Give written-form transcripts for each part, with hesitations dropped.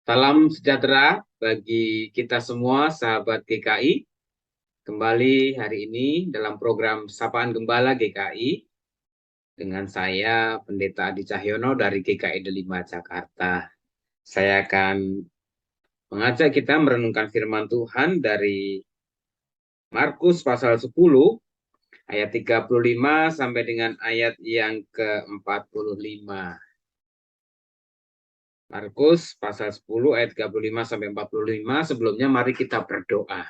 Salam sejahtera bagi kita semua, sahabat GKI. Kembali hari ini dalam program Sapaan Gembala GKI dengan saya, Pendeta Adi Cahyono dari GKI Delima Jakarta. Saya akan mengajak kita merenungkan firman Tuhan dari Markus pasal 10, ayat 35 sampai dengan ayat yang ke-45. Markus pasal 10 ayat 35 sampai 45. Sebelumnya mari kita berdoa.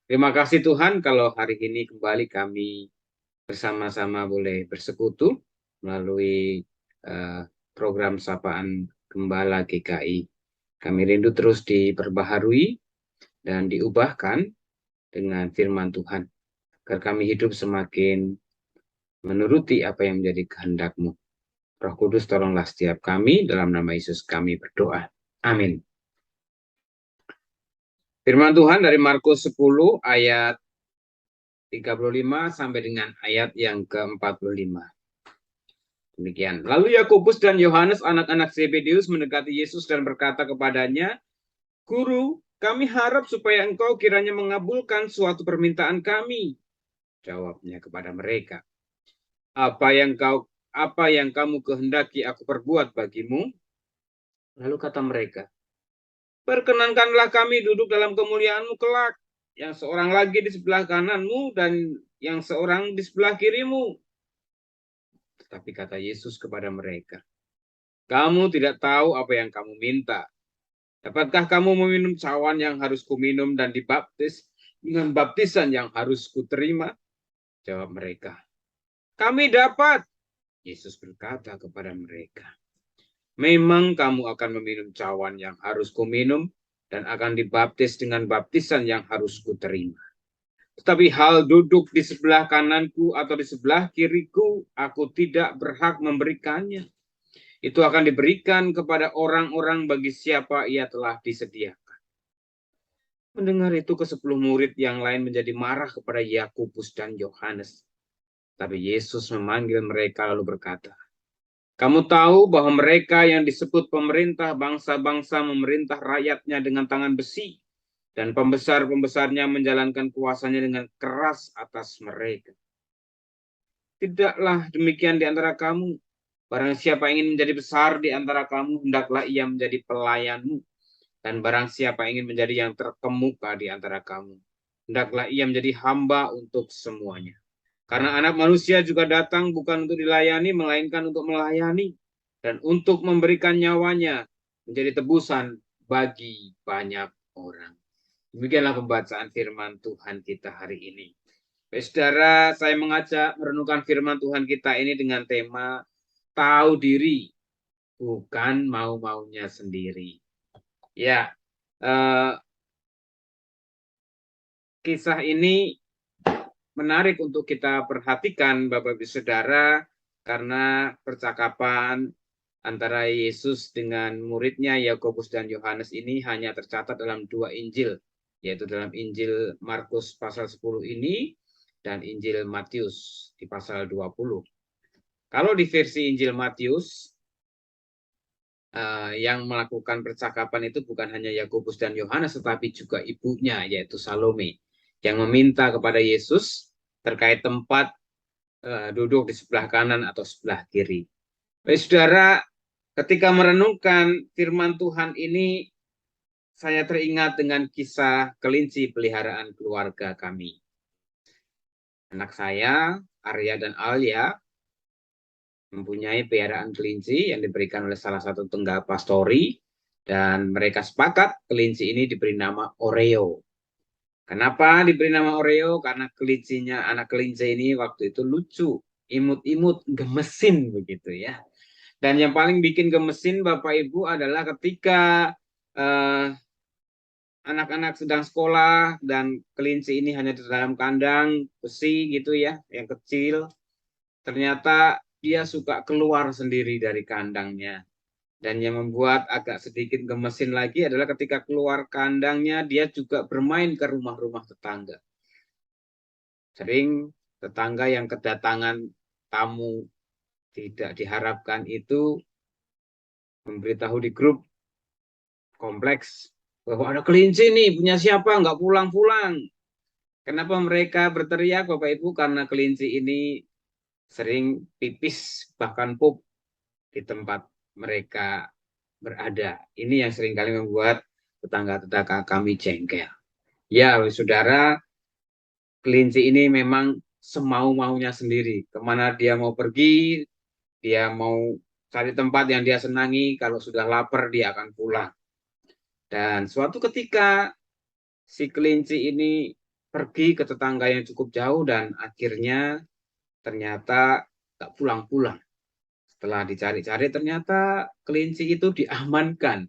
Terima kasih Tuhan kalau hari ini kembali kami bersama-sama boleh bersekutu melalui program Sapaan Gembala GKI. Kami rindu terus diperbaharui dan diubahkan dengan firman Tuhan, agar kami hidup semakin menuruti apa yang menjadi kehendak-Mu. Roh Kudus tolonglah setiap kami, dalam nama Yesus kami berdoa. Amin. Firman Tuhan dari Markus 10 ayat 35 sampai dengan ayat yang ke-45. Demikian. Lalu Yakobus dan Yohanes anak-anak Zebedeus mendekati Yesus dan berkata kepadanya, "Guru, kami harap supaya engkau kiranya mengabulkan suatu permintaan kami." Jawabnya kepada mereka, apa yang kamu kehendaki aku perbuat bagimu?" Lalu kata mereka, "Perkenankanlah kami duduk dalam kemuliaan-Mu kelak, yang seorang lagi di sebelah kananmu dan yang seorang di sebelah kirimu." Tetapi kata Yesus kepada mereka, "Kamu tidak tahu apa yang kamu minta. Dapatkah kamu meminum cawan yang harus kuminum dan dibaptis dengan baptisan yang harus kuterima?" Jawab mereka, "Kami dapat." Yesus berkata kepada mereka, "Memang kamu akan meminum cawan yang harus kuminum dan akan dibaptis dengan baptisan yang harus kuterima. Tetapi hal duduk di sebelah kananku atau di sebelah kiriku, aku tidak berhak memberikannya. Itu akan diberikan kepada orang-orang bagi siapa ia telah disediakan." Mendengar itu, ke-10 murid yang lain menjadi marah kepada Yakobus dan Yohanes. Tapi Yesus memanggil mereka lalu berkata, "Kamu tahu bahwa mereka yang disebut pemerintah bangsa-bangsa memerintah rakyatnya dengan tangan besi, dan pembesar-pembesarnya menjalankan kuasanya dengan keras atas mereka. Tidaklah demikian di antara kamu. Barang siapa ingin menjadi besar di antara kamu, hendaklah ia menjadi pelayanmu. Dan barang siapa ingin menjadi yang terkemuka di antara kamu, hendaklah ia menjadi hamba untuk semuanya. Karena Anak Manusia juga datang bukan untuk dilayani, melainkan untuk melayani, dan untuk memberikan nyawanya menjadi tebusan bagi banyak orang. Demikianlah pembacaan firman Tuhan kita hari ini. Saudara, saya mengajak merenungkan firman Tuhan kita ini dengan tema tahu diri, bukan mau-maunya sendiri. Ya, kisah ini menarik untuk kita perhatikan, Bapak Ibu Saudara, karena percakapan antara Yesus dengan muridnya Yakobus dan Yohanes ini hanya tercatat dalam 2 Injil, yaitu dalam Injil Markus pasal 10 ini dan Injil Matius di pasal 20. Kalau di versi Injil Matius, yang melakukan percakapan itu bukan hanya Yakobus dan Yohanes, tetapi juga ibunya, yaitu Salome, yang meminta kepada Yesus terkait tempat duduk di sebelah kanan atau sebelah kiri. Baik, saudara, ketika merenungkan firman Tuhan ini, saya teringat dengan kisah kelinci peliharaan keluarga kami. Anak saya, Arya dan Alia, mempunyai peliharaan kelinci yang diberikan oleh salah satu tenggal pastori, dan mereka sepakat kelinci ini diberi nama Oreo. Kenapa diberi nama Oreo? Karena kelincinya, anak kelinci ini waktu itu lucu, imut-imut, gemesin begitu ya. Dan yang paling bikin gemesin Bapak Ibu adalah ketika anak-anak sedang sekolah dan kelinci ini hanya di dalam kandang besi gitu ya, yang kecil. Ternyata dia suka keluar sendiri dari kandangnya. Dan yang membuat agak sedikit gemesin lagi adalah ketika keluar kandangnya, dia juga bermain ke rumah-rumah tetangga. Sering tetangga yang kedatangan tamu tidak diharapkan itu memberitahu di grup, kompleks bahwa ada kelinci nih, punya siapa, nggak pulang-pulang. Kenapa mereka berteriak, Bapak Ibu? Karena kelinci ini sering pipis, bahkan pup di tempat mereka berada. Ini yang seringkali membuat tetangga-tetangga kami jengkel. Ya, saudara, kelinci ini memang semau-maunya sendiri. Kemana dia mau pergi, dia mau cari tempat yang dia senangi. Kalau sudah lapar, dia akan pulang. Dan suatu ketika si kelinci ini pergi ke tetangga yang cukup jauh dan akhirnya ternyata tak pulang-pulang. Setelah dicari-cari ternyata kelinci itu diamankan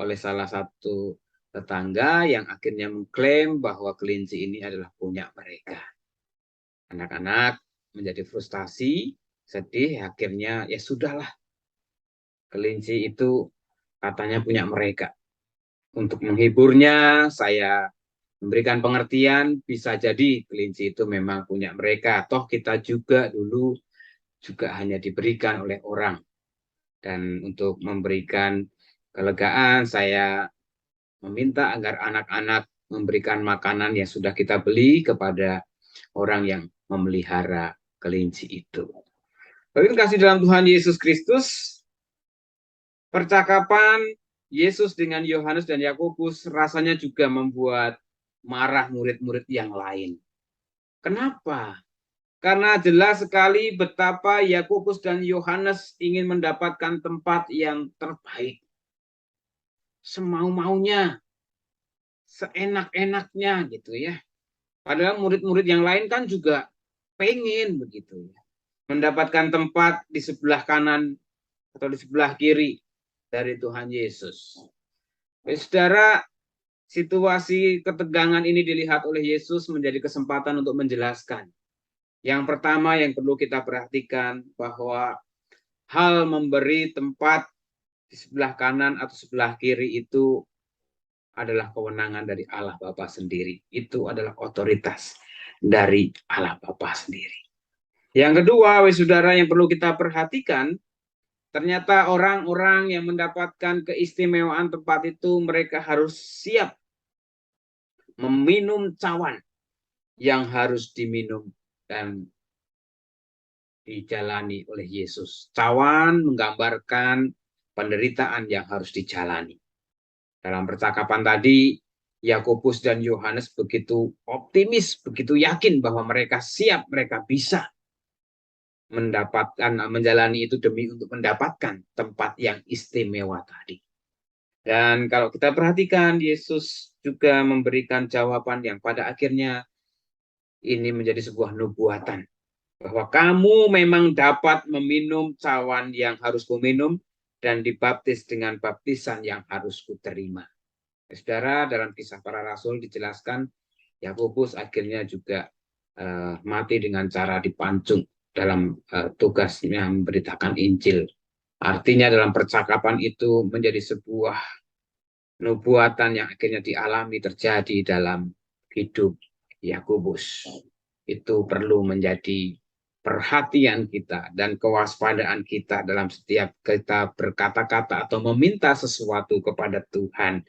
oleh salah satu tetangga yang akhirnya mengklaim bahwa kelinci ini adalah punya mereka. Anak-anak menjadi frustasi, sedih, akhirnya ya sudahlah, kelinci itu katanya punya mereka. Untuk menghiburnya, saya memberikan pengertian, bisa jadi kelinci itu memang punya mereka. Toh kita juga dulu juga hanya diberikan oleh orang. Dan untuk memberikan kelegaan, saya meminta agar anak-anak memberikan makanan yang sudah kita beli kepada orang yang memelihara kelinci itu. Bapak kasih dalam Tuhan Yesus Kristus, percakapan Yesus dengan Yohanes dan Yakobus rasanya juga membuat marah murid-murid yang lain. Kenapa? Karena jelas sekali betapa Yakobus dan Yohanes ingin mendapatkan tempat yang terbaik. Semau-maunya, seenak-enaknya gitu ya. Padahal murid-murid yang lain kan juga pengen begitu ya. Mendapatkan tempat di sebelah kanan atau di sebelah kiri dari Tuhan Yesus. Saudara, situasi ketegangan ini dilihat oleh Yesus menjadi kesempatan untuk menjelaskan. Yang pertama yang perlu kita perhatikan bahwa hal memberi tempat di sebelah kanan atau sebelah kiri itu adalah kewenangan dari Allah Bapa sendiri. Itu adalah otoritas dari Allah Bapa sendiri. Yang kedua, saudara, yang perlu kita perhatikan, ternyata orang-orang yang mendapatkan keistimewaan tempat itu mereka harus siap meminum cawan yang harus diminum dan dijalani oleh Yesus. Cawan menggambarkan penderitaan yang harus dijalani. Dalam percakapan tadi, Yakobus dan Yohanes begitu optimis, begitu yakin bahwa mereka siap, mereka bisa menjalani itu demi untuk mendapatkan tempat yang istimewa tadi. Dan kalau kita perhatikan, Yesus juga memberikan jawaban yang pada akhirnya ini menjadi sebuah nubuatan. Bahwa kamu memang dapat meminum cawan yang harus kuminum dan dibaptis dengan baptisan yang harus kuterima. Saudara, dalam Kisah Para Rasul dijelaskan Yakobus akhirnya juga mati dengan cara dipancung dalam tugasnya memberitakan Injil. Artinya dalam percakapan itu menjadi sebuah nubuatan yang akhirnya dialami terjadi dalam hidup Yakobus. Itu perlu menjadi perhatian kita dan kewaspadaan kita dalam setiap kita berkata-kata atau meminta sesuatu kepada Tuhan.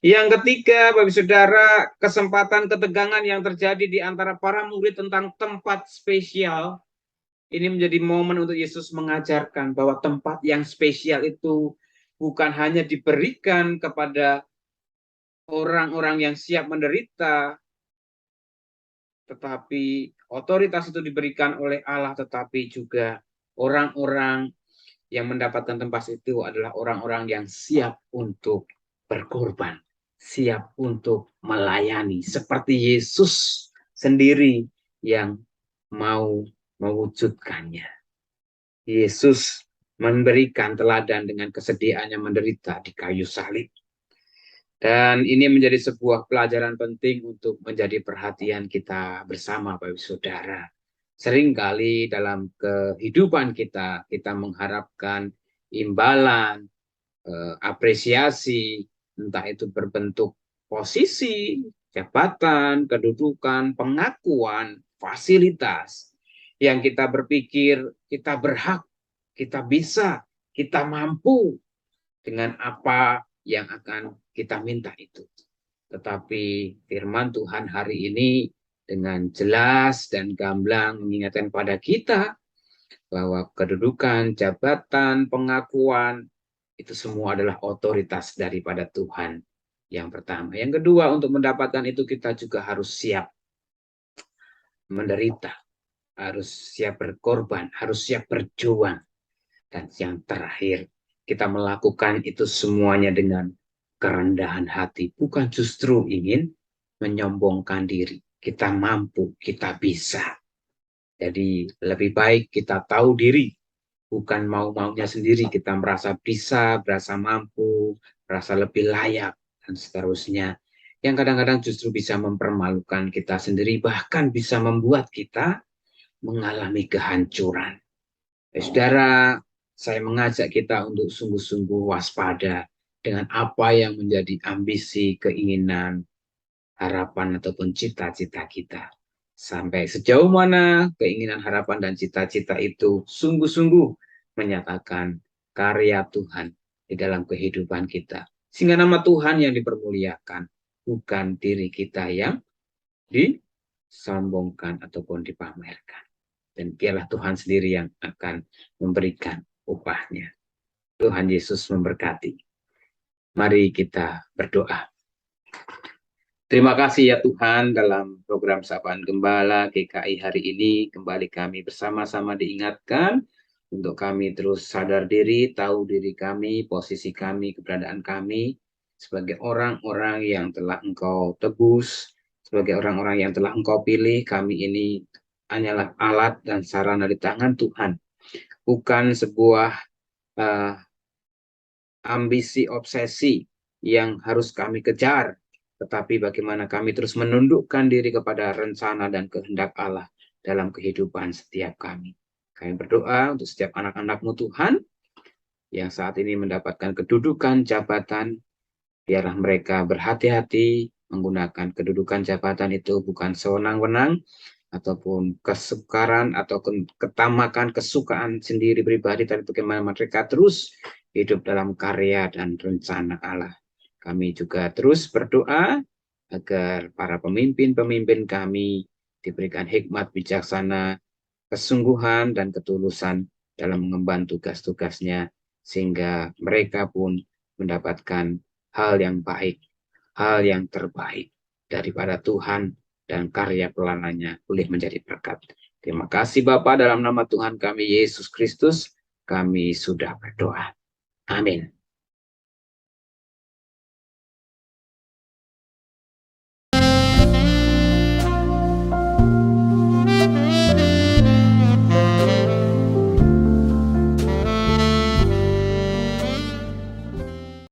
Yang ketiga, Bapak Saudara, kesempatan ketegangan yang terjadi di antara para murid tentang tempat spesial, ini menjadi momen untuk Yesus mengajarkan bahwa tempat yang spesial itu bukan hanya diberikan kepada orang-orang yang siap menderita, tetapi otoritas itu diberikan oleh Allah, tetapi juga orang-orang yang mendapatkan tempat itu adalah orang-orang yang siap untuk berkorban, siap untuk melayani, seperti Yesus sendiri yang mau mewujudkannya. Yesus memberikan teladan dengan kesediaannya menderita di kayu salib. Dan ini menjadi sebuah pelajaran penting untuk menjadi perhatian kita bersama, Bapak Saudara. Seringkali dalam kehidupan kita mengharapkan imbalan, apresiasi, entah itu berbentuk posisi, jabatan, kedudukan, pengakuan, fasilitas, yang kita berpikir kita berhak, kita bisa, kita mampu dengan apa yang akan kita minta itu. Tetapi firman Tuhan hari ini dengan jelas dan gamblang mengingatkan pada kita bahwa kedudukan, jabatan, pengakuan, itu semua adalah otoritas daripada Tuhan. Yang pertama. Yang kedua, untuk mendapatkan itu kita juga harus siap menderita, harus siap berkorban, harus siap berjuang. Dan yang terakhir, kita melakukan itu semuanya dengan kerendahan hati, bukan justru ingin menyombongkan diri. Kita mampu, kita bisa. Jadi lebih baik kita tahu diri, bukan mau-maunya sendiri. Kita merasa bisa, merasa mampu, merasa lebih layak, dan seterusnya. Yang kadang-kadang justru bisa mempermalukan kita sendiri, bahkan bisa membuat kita mengalami kehancuran. Saudara, saya mengajak kita untuk sungguh-sungguh waspada dengan apa yang menjadi ambisi, keinginan, harapan, ataupun cita-cita kita. Sampai sejauh mana keinginan, harapan, dan cita-cita itu sungguh-sungguh menyatakan karya Tuhan di dalam kehidupan kita. Sehingga nama Tuhan yang dipermuliakan, bukan diri kita yang disombongkan ataupun dipamerkan. Dan biarlah Tuhan sendiri yang akan memberikan upahnya. Tuhan Yesus memberkati. Mari kita berdoa. Terima kasih ya Tuhan, dalam program Sapaan Gembala GKI hari ini kembali kami bersama-sama diingatkan untuk kami terus sadar diri, tahu diri kami, posisi kami, keberadaan kami sebagai orang-orang yang telah Engkau tebus, sebagai orang-orang yang telah Engkau pilih. Kami ini hanyalah alat dan sarana di tangan Tuhan, bukan sebuah ambisi, obsesi yang harus kami kejar, tetapi bagaimana kami terus menundukkan diri kepada rencana dan kehendak Allah dalam kehidupan setiap kami. Kami berdoa untuk setiap anak-anak-Mu Tuhan yang saat ini mendapatkan kedudukan jabatan, biarlah mereka berhati-hati menggunakan kedudukan jabatan itu bukan sewenang-wenang, ataupun kesukaran, atau ketamakan, kesukaan sendiri pribadi, tapi bagaimana mereka terus hidup dalam karya dan rencana Allah. Kami juga terus berdoa agar para pemimpin-pemimpin kami diberikan hikmat bijaksana, kesungguhan, dan ketulusan dalam mengemban tugas-tugasnya, sehingga mereka pun mendapatkan hal yang baik, hal yang terbaik daripada Tuhan, dan karya pelanannya boleh menjadi berkat. Terima kasih Bapa, dalam nama Tuhan kami Yesus Kristus, kami sudah berdoa. Amin.